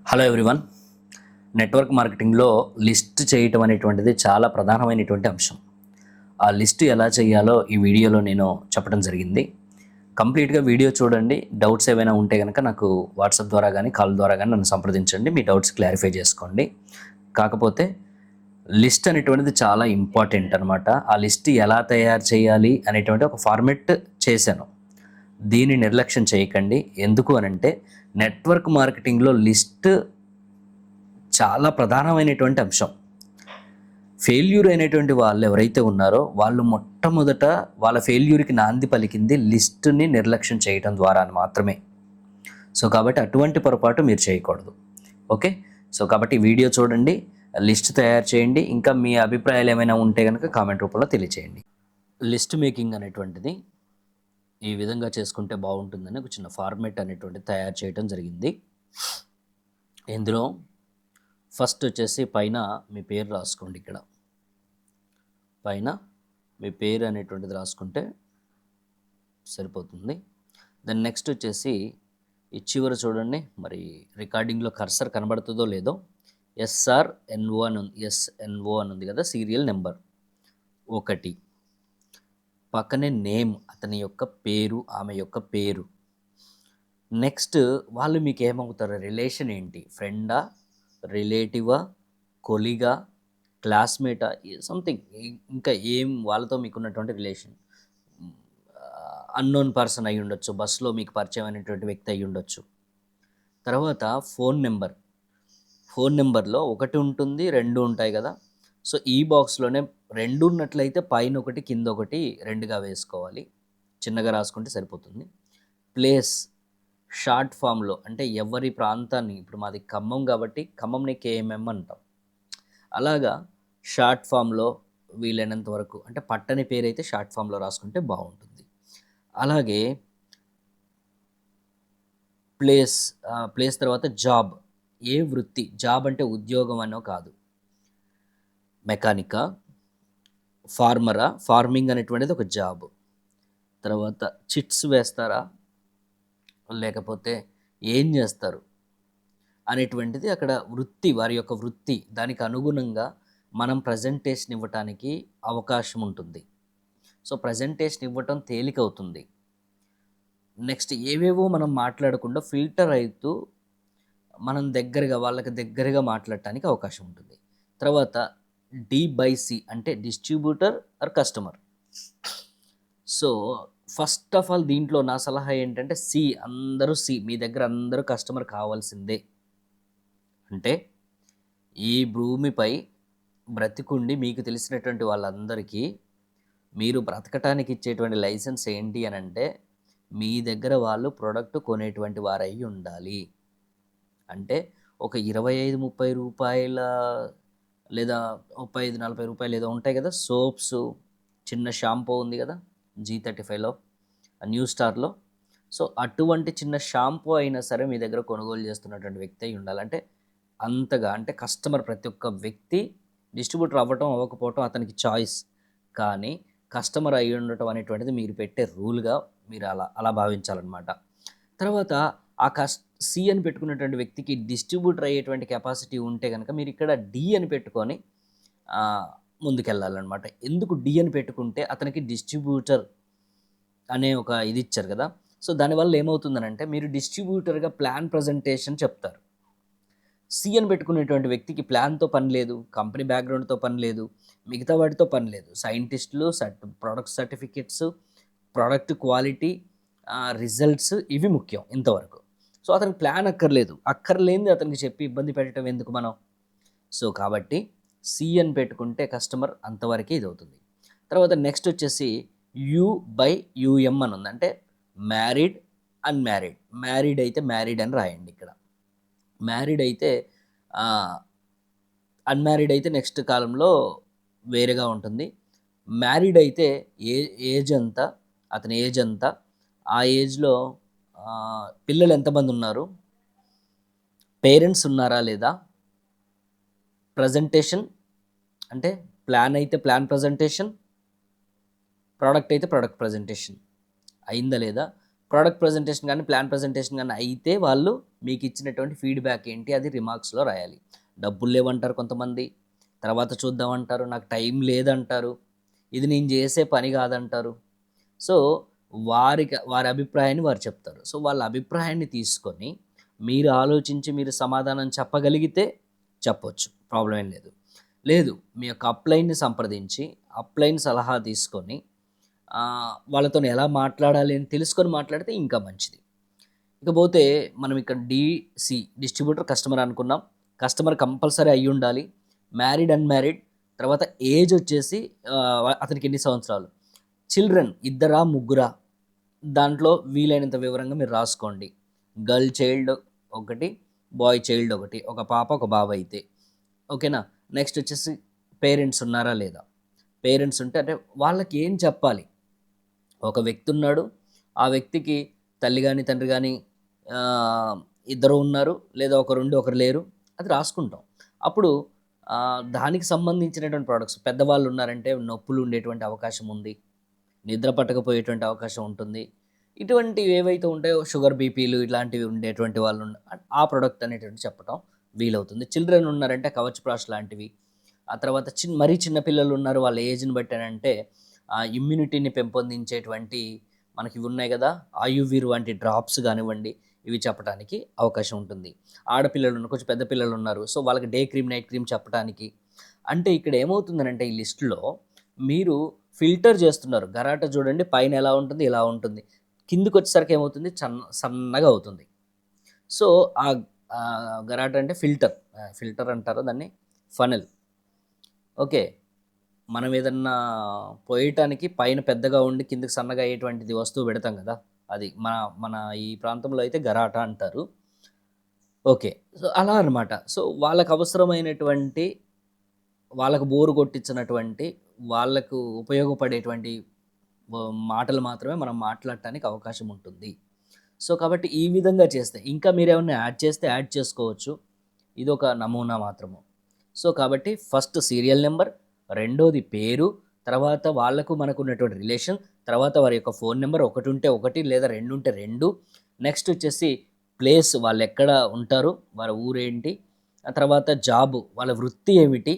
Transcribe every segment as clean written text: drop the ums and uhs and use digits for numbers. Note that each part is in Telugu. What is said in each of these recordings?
Hello everyone. నెట్వర్క్ మార్కెటింగ్లో లిస్ట్ చేయటం అనేటువంటిది చాలా ప్రధానమైనటువంటి అంశం. ఆ లిస్ట్ ఎలా చేయాలో ఈ వీడియోలో నేను చెప్పడం జరిగింది. కంప్లీట్గా వీడియో చూడండి. డౌట్స్ ఏవైనా ఉంటే కనుక నాకు వాట్సాప్ ద్వారా కానీ కాల్ ద్వారా కానీ నన్ను సంప్రదించండి. మీ డౌట్స్ క్లారిఫై చేసుకోండి. కాకపోతే లిస్ట్ అనేటువంటిది చాలా ఇంపార్టెంట్ అనమాట. ఆ లిస్ట్ ఎలా తయారు చేయాలి అనేటువంటి ఒక ఫార్మెట్ చేశాను. దీన్ని నిర్లక్ష్యం చేయకండి. ఎందుకు అనంటే నెట్వర్క్ మార్కెటింగ్లో లిస్ట్ చాలా ప్రధానమైనటువంటి అంశం. ఫెయిల్యూర్ అయినటువంటి వాళ్ళు ఎవరైతే ఉన్నారో వాళ్ళు మొట్టమొదట వాళ్ళ ఫెయిల్యూర్కి నాంది పలికింది లిస్టుని నిర్లక్ష్యం చేయడం ద్వారా మాత్రమే. సో కాబట్టి అటువంటి పొరపాటు మీరు చేయకూడదు. ఓకే. సో కాబట్టి వీడియో చూడండి, లిస్ట్ తయారు చేయండి. ఇంకా మీ అభిప్రాయాలు ఏమైనా ఉంటే కనుక కామెంట్ రూపంలో తెలియచేయండి. లిస్ట్ మేకింగ్ అనేటువంటిది ఈ విధంగా చేసుకుంటే బాగుంటుందని ఒక చిన్న ఫార్మేట్ అనేటువంటిది తయారు చేయడం జరిగింది. ఇందులో ఫస్ట్ వచ్చేసి పైన మీ పేరు రాసుకోండి. ఇక్కడ పైన మీ పేరు అనేటువంటిది రాసుకుంటే సరిపోతుంది. దెన్ నెక్స్ట్ వచ్చేసి ఈ చివర చూడండి, మరి రికార్డింగ్లో కర్సర్ కనబడుతుందో లేదో, SRNO అని ఉంది, SNO అని ఉంది కదా, సీరియల్ నెంబర్ 1. పక్కనే నేమ్, అతని యొక్క పేరు, ఆమె యొక్క పేరు. నెక్స్ట్ వాళ్ళు మీకు ఏమవుతారు, రిలేషన్ ఏంటి, ఫ్రెండా, రిలేటివా, కొలీగా, క్లాస్మేటా, సంథింగ్ ఇంకా ఏం వాళ్ళతో మీకున్నటువంటి రిలేషన్. అన్నోన్ పర్సన్ అయి ఉండొచ్చు, బస్సులో మీకు పరిచయం అయినటువంటి వ్యక్తి అయి ఉండొచ్చు. తర్వాత ఫోన్ నెంబర్లో 1 ఉంటుంది, 2 ఉంటాయి కదా. సో ఈ బాక్స్లోనే 2 ఉన్నట్లయితే పైన 1 కింద 1 2గా వేసుకోవాలి. చిన్నగా రాసుకుంటే సరిపోతుంది. ప్లేస్ షార్ట్ ఫామ్లో, అంటే ఎవరి ప్రాంతాన్ని, ఇప్పుడు మాది ఖమ్మం కాబట్టి ఖమ్మంని KMM అంటాం. అలాగా షార్ట్ ఫామ్లో వీలైనంత వరకు, అంటే పట్టని పేరు అయితే షార్ట్ ఫామ్లో రాసుకుంటే బాగుంటుంది. అలాగే ప్లేస్ తర్వాత జాబ్, ఏ వృత్తి, జాబ్ అంటే ఉద్యోగం అనో కాదు, మెకానికా, ఫార్మరా, ఫార్మింగ్ అనేటువంటిది ఒక జాబ్. తర్వాత చిట్స్ వేస్తారా లేకపోతే ఏం చేస్తారు అనేటువంటిది అక్కడ వృత్తి, వారి యొక్క వృత్తి, దానికి అనుగుణంగా మనం ప్రజెంటేషన్ ఇవ్వటానికి అవకాశం ఉంటుంది. సో ప్రజెంటేషన్ ఇవ్వటం తేలికవుతుంది. నెక్స్ట్ ఏవేవో మనం మాట్లాడకుండా ఫిల్టర్ అవుతూ మనం వాళ్ళకి దగ్గరగా మాట్లాడటానికి అవకాశం ఉంటుంది. తర్వాత D/C అంటే distributor or customer. So first of all దీంట్లో నా సలహా ఏంటంటే అందరూ మీ దగ్గర అందరూ కస్టమర్ కావాల్సిందే. అంటే ఈ భూమిపై బ్రతికుండి మీకు తెలిసినటువంటి వాళ్ళందరికీ మీరు బ్రతకటానికి ఇచ్చేటువంటి లైసెన్స్ ఏంటి అని అంటే, మీ దగ్గర వాళ్ళు ప్రోడక్ట్ కొనేటువంటి వారై ఉండాలి. అంటే ఒక 25-30 రూపాయల లేదా 35-40 రూపాయలు ఏదో ఉంటాయి కదా సోప్స్, చిన్న షాంపూ ఉంది కదా G35లో, న్యూ స్టార్లో. సో అటువంటి చిన్న షాంపూ అయినా సరే మీ దగ్గర కొనుగోలు చేస్తున్నటువంటి వ్యక్తి అయి ఉండాలంటే అంతగా, అంటే కస్టమర్, ప్రతి ఒక్క వ్యక్తి డిస్ట్రిబ్యూటర్ అవ్వటం అవ్వకపోవటం అతనికి చాయిస్, కానీ కస్టమర్ అయి ఉండటం అనేటువంటిది మీరు పెట్టే రూల్గా మీరు అలా భావించాలన్నమాట. తర్వాత ఆ C అని పెట్టుకున్నటువంటి వ్యక్తికి డిస్ట్రిబ్యూటర్ అయ్యేటువంటి కెపాసిటీ ఉంటే కనుక మీరు ఇక్కడ D అని పెట్టుకొని ముందుకెళ్ళాలన్నమాట. ఎందుకు D అని పెట్టుకుంటే, అతనికి డిస్ట్రిబ్యూటర్ అనే ఒక ఇది ఇచ్చారు కదా. సో దానివల్ల ఏమవుతుందనంటే మీరు డిస్ట్రిబ్యూటర్గా ప్లాన్ ప్రజెంటేషన్ చెప్తారు. C అని పెట్టుకునేటువంటి వ్యక్తికి ప్లాన్తో పని లేదు, కంపెనీ బ్యాక్గ్రౌండ్తో పని లేదు, మిగతా వాటితో పని లేదు. సైంటిస్టులు, product certificates, product quality, results, ఇవి ముఖ్యం ఇంతవరకు. సో అతనికి ప్లాన్ అక్కర్లేనిది అతనికి చెప్పి ఇబ్బంది పెట్టడం ఎందుకు మనం. సో కాబట్టి C అని పెట్టుకుంటే కస్టమర్ అంతవరకే ఇది అవుతుంది. తర్వాత నెక్స్ట్ వచ్చేసి U/UM అని ఉంది, అంటే మ్యారీడ్, అన్మ్యారీడ్. మ్యారీడ్ అయితే మ్యారీడ్ అని రాయండి ఇక్కడ. మ్యారీడ్ అయితే, అన్మ్యారీడ్ అయితే నెక్స్ట్ కాలంలో వేరేగా ఉంటుంది. మ్యారీడ్ అయితే ఏజ్ ఎంత, అతని ఏజ్ ఎంత, ఆ ఏజ్లో పిల్లలు ఎంతమంది ఉన్నారు, పేరెంట్స్ ఉన్నారా లేదా, ప్రజెంటేషన్ అంటే ప్లాన్ అయితే ప్లాన్ ప్రజెంటేషన్, ప్రోడక్ట్ అయితే ప్రోడక్ట్ ప్రజెంటేషన్ అయిందా లేదా, ప్రోడక్ట్ ప్రజెంటేషన్ కానీ ప్లాన్ ప్రజెంటేషన్ కానీ అయితే వాళ్ళు మీకు ఇచ్చినటువంటి ఫీడ్బ్యాక్ ఏంటి అది రిమార్క్స్లో రాయాలి. డబ్బులు లేవంటారు కొంతమంది, తర్వాత చూద్దామంటారు, నాకు టైం లేదంటారు, ఇది నేను చేసే పని కాదంటారు. సో వారి అభిప్రాయాన్ని వారు చెప్తారు. సో వాళ్ళ అభిప్రాయాన్ని తీసుకొని మీరు ఆలోచించి మీరు సమాధానం చెప్పగలిగితే చెప్పొచ్చు, ప్రాబ్లం ఏం లేదు. లేదు మీ యొక్క అప్లైన్ని సంప్రదించి అప్లైన్ సలహా తీసుకొని వాళ్ళతో ఎలా మాట్లాడాలి అని తెలుసుకొని మాట్లాడితే ఇంకా మంచిది. ఇకపోతే మనం ఇక్కడ డిస్ట్రిబ్యూటర్ కస్టమర్ అనుకున్నాం. కస్టమర్ కంపల్సరీ అయ్యి ఉండాలి. మ్యారీడ్ అన్మ్యారీడ్, తర్వాత ఏజ్ వచ్చేసి అతనికి ఎన్ని సంవత్సరాలు, చిల్డ్రన్ ఇద్దరా ముగ్గురా దాంట్లో వీలైనంత వివరంగా మీరు రాసుకోండి. గర్ల్ చైల్డ్ ఒకటి, బాయ్ చైల్డ్ ఒకటి, ఒక పాప ఒక బాబు అయితే ఓకేనా. నెక్స్ట్ వచ్చేసి పేరెంట్స్ ఉన్నారా లేదా, పేరెంట్స్ ఉంటే అంటే వాళ్ళకి ఏం చెప్పాలి. ఒక వ్యక్తి ఉన్నాడు, ఆ వ్యక్తికి తల్లి కానీ తండ్రి కానీ ఇద్దరు ఉన్నారు, లేదా ఒకరు ఉండి ఒకరు లేరు, అది రాసుకుంటాం. అప్పుడు దానికి సంబంధించినటువంటి ప్రోడక్ట్స్, పెద్దవాళ్ళు ఉన్నారంటే నొప్పులు ఉండేటువంటి అవకాశం ఉంది, నిద్ర పట్టకపోయేటువంటి అవకాశం ఉంటుంది. ఇటువంటివి ఏవైతే ఉంటాయో షుగర్ బీపీలు ఇట్లాంటివి ఉండేటువంటి వాళ్ళు ఆ ప్రోడక్ట్ అనేటువంటి చెప్పటం వీలవుతుంది. చిల్డ్రన్ ఉన్నారంటే కవచ్ ప్రాష్ లాంటివి. ఆ తర్వాత మరీ చిన్న పిల్లలు ఉన్నారు, వాళ్ళ ఏజ్ని బట్టానంటే ఇమ్యూనిటీని పెంపొందించేటువంటి మనకి ఇవి ఉన్నాయి కదా, ఆయువీర్ వంటి డ్రాప్స్ కానివ్వండి, ఇవి చెప్పడానికి అవకాశం ఉంటుంది. ఆడపిల్లలు ఉన్నారు, కొంచెం పెద్ద పిల్లలు ఉన్నారు, సో వాళ్ళకి డే క్రీమ్ నైట్ క్రీమ్ చెప్పడానికి. అంటే ఇక్కడ ఏమవుతుందనంటే ఈ లిస్టులో మీరు ఫిల్టర్ చేస్తున్నారు. గరాట చూడండి పైన ఎలా ఉంటుంది, ఇలా ఉంటుంది, కిందికి వచ్చేసరికి ఏమవుతుంది, సన్నగా అవుతుంది. సో ఆ గరాట అంటే ఫిల్టర్ అంటారు దాన్ని, ఫనెల్. ఓకే, మనం ఏదన్నా పోయటానికి పైన పెద్దగా ఉండి కిందకి సన్నగా అయ్యేటువంటిది వస్తువు పెడతాం కదా, అది మన ఈ ప్రాంతంలో అయితే గరాట అంటారు. ఓకే, సో అలా అనమాట. సో వాళ్ళకు అవసరమైనటువంటి, వాళ్ళకు బోరు కొట్టించినటువంటి, వాళ్ళకు ఉపయోగపడేటువంటి మాటలు మాత్రమే మనం మాట్లాడటానికి అవకాశం ఉంటుంది. సో కాబట్టి ఈ విధంగా చేస్తే, ఇంకా మీరేమన్నా యాడ్ చేస్తే యాడ్ చేసుకోవచ్చు, ఇది ఒక నమూనా మాత్రము. సో కాబట్టి ఫస్ట్ సీరియల్ నెంబర్, రెండోది పేరు, తర్వాత వాళ్ళకు మనకు ఉన్నటువంటి రిలేషన్, తర్వాత వారి యొక్క ఫోన్ నెంబర్, ఒకటి ఉంటే ఒకటి లేదా రెండు ఉంటే రెండు. నెక్స్ట్ వచ్చేసి ప్లేస్, వాళ్ళు ఎక్కడ ఉంటారు, వారి ఊరేంటి, ఆ తర్వాత జాబు, వాళ్ళ వృత్తి ఏమిటి,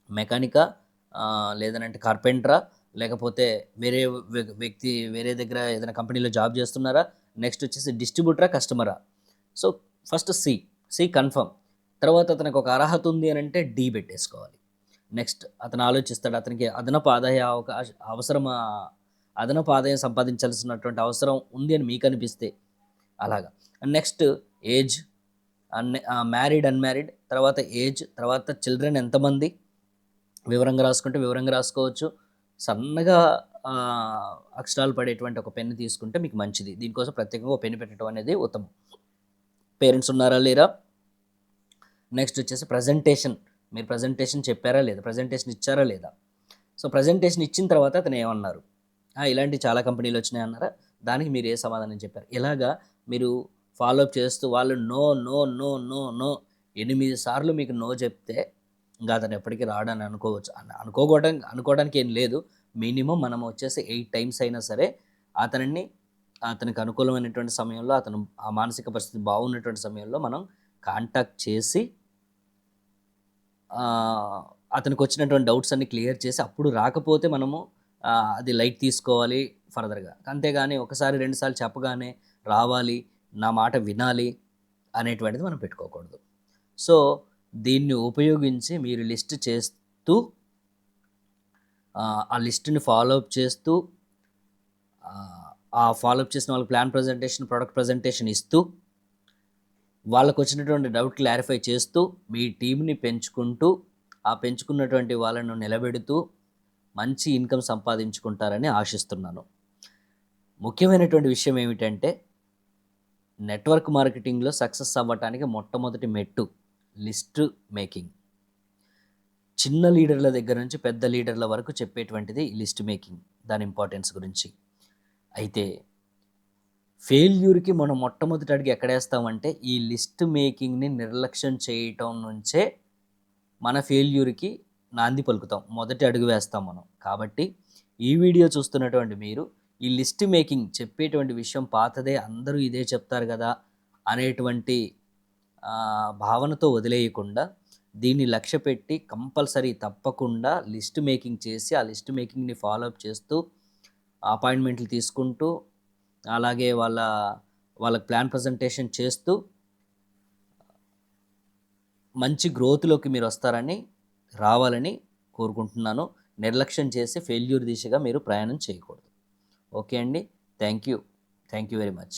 మెకానికా లేదనంటే కార్పెంటరా, లేకపోతే వేరే వ్యక్తి వేరే దగ్గర ఏదైనా కంపెనీలో జాబ్ చేస్తున్నారా, నెక్స్ట్ వచ్చేసి డిస్ట్రిబ్యూటరా కస్టమరా. సో ఫస్ట్ సి కన్ఫర్మ్, తర్వాత అతనికి ఒక అర్హత ఉంది అని అంటే డి పెట్టేసుకోవాలి. నెక్స్ట్ అతను ఆలోచిస్తాడు, అతనికి అదనపు ఆదాయం సంపాదించాల్సినటువంటి అవసరం ఉంది అని మీకు అనిపిస్తే అలాగా. నెక్స్ట్ ఏజ్, మ్యారీడ్ అన్మ్యారీడ్, తర్వాత ఏజ్, తర్వాత చిల్డ్రన్ ఎంతమంది వివరంగా రాసుకుంటే వివరంగా రాసుకోవచ్చు. సన్నగా అక్షరాలు పడేటువంటి ఒక పెన్ను తీసుకుంటే మీకు మంచిది. దీనికోసం ప్రత్యేకంగా ఒక పెన్ను పెట్టడం అనేది ఉత్తమం. పేరెంట్స్ ఉన్నారా లేరా, నెక్స్ట్ వచ్చేసి ప్రజెంటేషన్, మీరు ప్రజెంటేషన్ చెప్పారా లేదా, ప్రజెంటేషన్ ఇచ్చారా లేదా. సో ప్రజెంటేషన్ ఇచ్చిన తర్వాత అతను ఏమన్నారు, ఇలాంటి చాలా కంపెనీలు వచ్చినాయి అన్నారా, దానికి మీరు ఏ సమాధానం చెప్పారు, ఇలాగా మీరు ఫాలోఅప్ చేస్తూ వాళ్ళు no no no no no 8 సార్లు మీకు నో చెప్తే ఇంకా అతను ఎప్పటికీ రాడని అనుకోవడానికి ఏం లేదు. మినిమం మనం వచ్చేసి 8 టైమ్స్ అయినా సరే అతనికి అనుకూలమైనటువంటి సమయంలో, అతను ఆ మానసిక పరిస్థితి బాగున్నటువంటి సమయంలో మనం కాంటాక్ట్ చేసి అతనికి వచ్చినటువంటి డౌట్స్ అన్ని క్లియర్ చేసి, అప్పుడు రాకపోతే మనము అది లైట్ తీసుకోవాలి ఫర్దర్గా. అంతేగాని ఒకసారి 2 సార్లు చెప్పగానే రావాలి, నా మాట వినాలి అనేటువంటిది మనం పెట్టుకోకూడదు. సో దీన్ని ఉపయోగించి మీరు లిస్ట్ చేస్తూ, ఆ లిస్ట్ని ఫాలోఅప్ చేస్తూ, ఆ ఫాలోఅప్ చేసిన వాళ్ళకి ప్లాన్ ప్రజెంటేషన్, ప్రోడక్ట్ ప్రజెంటేషన్ ఇస్తూ, వాళ్ళకు వచ్చినటువంటి డౌట్ క్లారిఫై చేస్తూ, మీ టీంని పెంచుకుంటూ, ఆ పెంచుకున్నటువంటి వాళ్ళను నిలబెడుతూ మంచి ఇన్కమ్ సంపాదించుకుంటారని ఆశిస్తున్నాను. ముఖ్యమైనటువంటి విషయం ఏమిటంటే, నెట్వర్క్ మార్కెటింగ్లో సక్సెస్ అవ్వటానికి మొట్టమొదటి మెట్టు లిస్ట్ మేకింగ్. చిన్న లీడర్ల దగ్గర నుంచి పెద్ద లీడర్ల వరకు చెప్పేటువంటిది లిస్ట్ మేకింగ్, దాని ఇంపార్టెన్స్ గురించి. అయితే ఫెయిల్యూర్కి మనం మొట్టమొదటి అడుగు ఎక్కడేస్తామంటే ఈ లిస్ట్ మేకింగ్ని నిర్లక్ష్యం చేయటం నుంచే మన ఫెయిల్యూర్కి నాంది పలుకుతాం, మొదటి అడుగు వేస్తాం మనం. కాబట్టి ఈ వీడియో చూస్తున్నటువంటి మీరు ఈ లిస్ట్ మేకింగ్ చెప్పేటువంటి విషయం పాతదే, అందరూ ఇదే చెప్తారు కదా అనేటువంటి భావనతో వదిలేయకుండా దీన్ని లక్ష్యపెట్టి కంపల్సరీ తప్పకుండా లిస్ట్ మేకింగ్ చేసి, ఆ లిస్ట్ మేకింగ్‌ని ఫాలో అప్ చేస్తూ, అపాయింట్మెంట్లు తీసుకుంటూ, అలాగే వాళ్ళకి ప్లాన్ ప్రజెంటేషన్ చేస్తూ మంచి గ్రోత్‌లోకి మీరొస్తారని, రావాలని కోరుకుంటున్నాను. నిర్లక్ష్యం చేసి ఫెయిల్యూర్ దిశగా మీరు ప్రయాణం చేయకూడదు. ఓకే అండి. Thank you. Thank you very much.